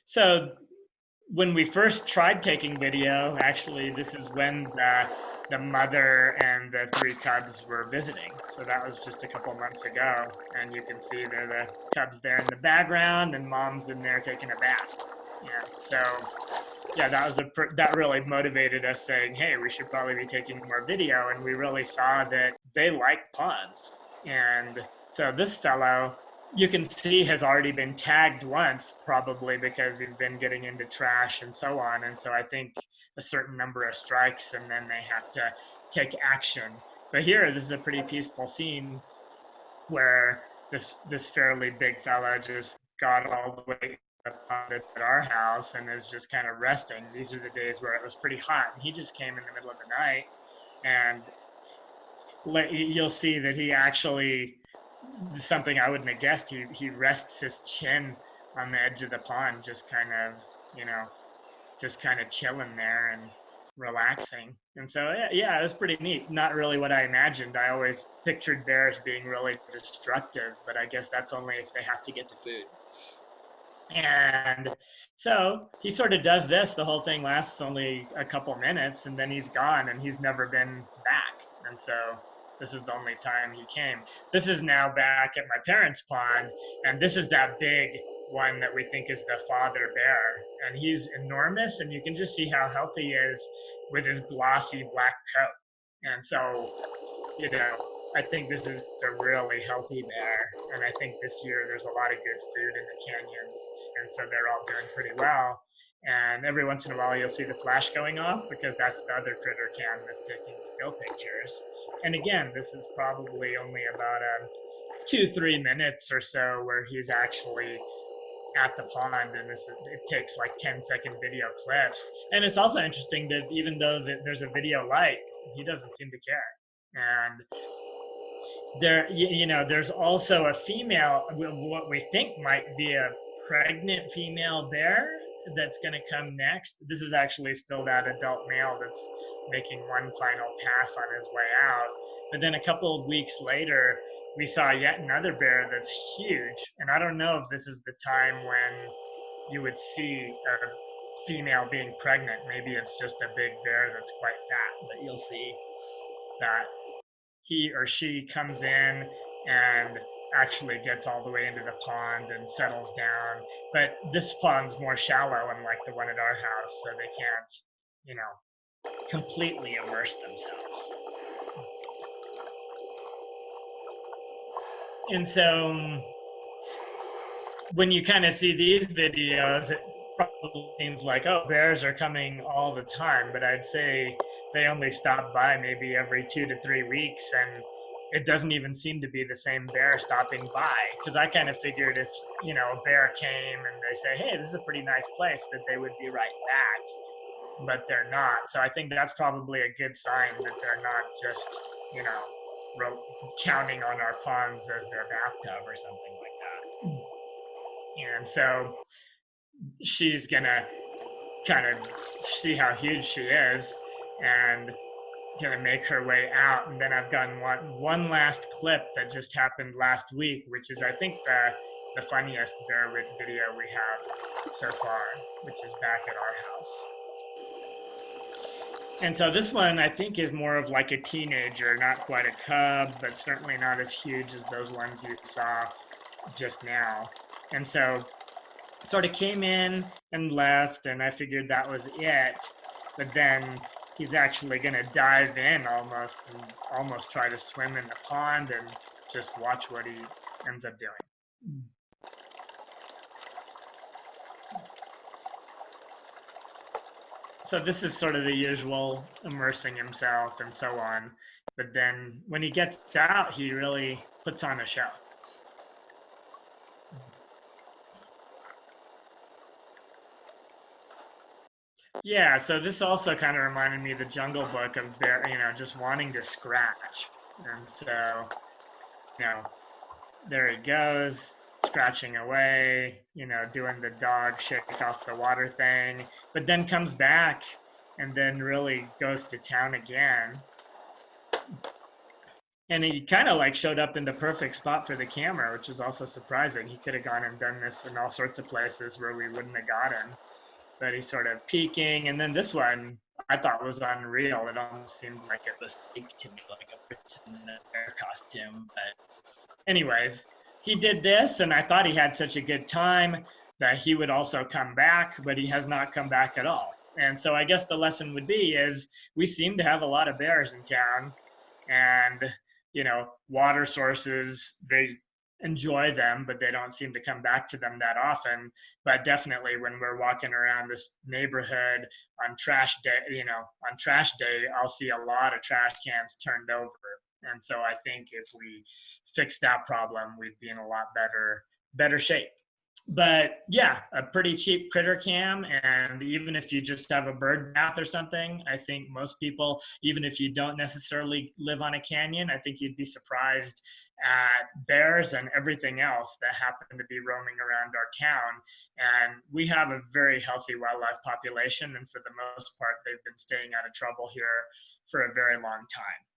So when we first tried taking video, actually, this is when the mother and the three cubs were visiting. So that was just a couple months ago, and you can see there the cubs there in the background, and mom's in there taking a bath. Yeah. So yeah, that really motivated us, saying, "Hey, we should probably be taking more video." And we really saw that they like ponds, and so this fellow, you can see, has already been tagged once, probably because he's been getting into trash and so on. And so I think a certain number of strikes, and then they have to take action. But here, this is a pretty peaceful scene where this fairly big fella just got all the way up at our house and is just kind of resting. These are the days where it was pretty hot, and he just came in the middle of the night, and you'll see that he actually, something I wouldn't have guessed, he rests his chin on the edge of the pond, just kind of, you know, just kind of chilling there and relaxing. And so, yeah, it was pretty neat. Not really what I imagined. I always pictured bears being really destructive, but I guess that's only if they have to get to food. And so he sort of does this. The whole thing lasts only a couple minutes, and then he's gone, and he's never been back. And so this is the only time he came. This is now back at my parents' pond, and this is that big one that we think is the father bear. And he's enormous, and you can just see how healthy he is with his glossy black coat. And so, you know, I think this is a really healthy bear. And I think this year there's a lot of good food in the canyons. And so they're all doing pretty well. And every once in a while, you'll see the flash going off because that's the other critter cam that's taking still pictures. And again, this is probably only about 2-3 minutes or so where he's actually at the pond, and it takes like 10-second video clips. And it's also interesting that even though there's a video light, he doesn't seem to care. And there's also a female, what we think might be a pregnant female bear that's going to come next. This is actually still that adult male that's making one final pass on his way out. But then a couple of weeks later, we saw yet another bear that's huge. And I don't know if this is the time when you would see a female being pregnant. Maybe it's just a big bear that's quite fat, but you'll see that he or she comes in and actually gets all the way into the pond and settles down. But this pond's more shallow, unlike the one at our house, so they can't, completely immerse themselves. And so when you kind of see these videos, it probably seems like, oh, bears are coming all the time. But I'd say they only stop by maybe every 2 to 3 weeks, and it doesn't even seem to be the same bear stopping by. Because I kind of figured if, a bear came and they say, hey, this is a pretty nice place, that they would be right back. But they're not. So I think that's probably a good sign that they're not just, counting on our ponds as their bathtub or something like that. And so she's gonna kind of see how huge she is and gonna make her way out. And then I've gotten one last clip that just happened last week, which is I think the funniest bear video we have so far, which is back at our house. And so this one I think is more of like a teenager, not quite a cub, but certainly not as huge as those ones you saw just now. And so sort of came in and left, and I figured that was it. But then he's actually going to dive in almost and almost try to swim in the pond and just watch what he ends up doing. So this is sort of the usual immersing himself and so on. But then when he gets out, he really puts on a show. Yeah, so this also kind of reminded me of the Jungle Book of bear, just wanting to scratch. And so, you know, there he goes, scratching away, doing the dog shake off the water thing, but then comes back and then really goes to town again. And he kind of like showed up in the perfect spot for the camera, which is also surprising. He could have gone and done this in all sorts of places where we wouldn't have got him, but he's sort of peeking. And then this one I thought was unreal. It almost seemed like it was fake to me, like a person in a bear costume. But anyways, he did this, and I thought he had such a good time that he would also come back, but he has not come back at all. And so I guess the lesson would be is we seem to have a lot of bears in town, and water sources, they enjoy them, but they don't seem to come back to them that often. But definitely when we're walking around this neighborhood on trash day, on trash day, I'll see a lot of trash cans turned over. And so I think if we fix that problem, we'd be in a lot better shape. But yeah, a pretty cheap critter cam. And even if you just have a bird bath or something, I think most people, even if you don't necessarily live on a canyon, I think you'd be surprised at bears and everything else that happen to be roaming around our town. And we have a very healthy wildlife population. And for the most part, they've been staying out of trouble here for a very long time.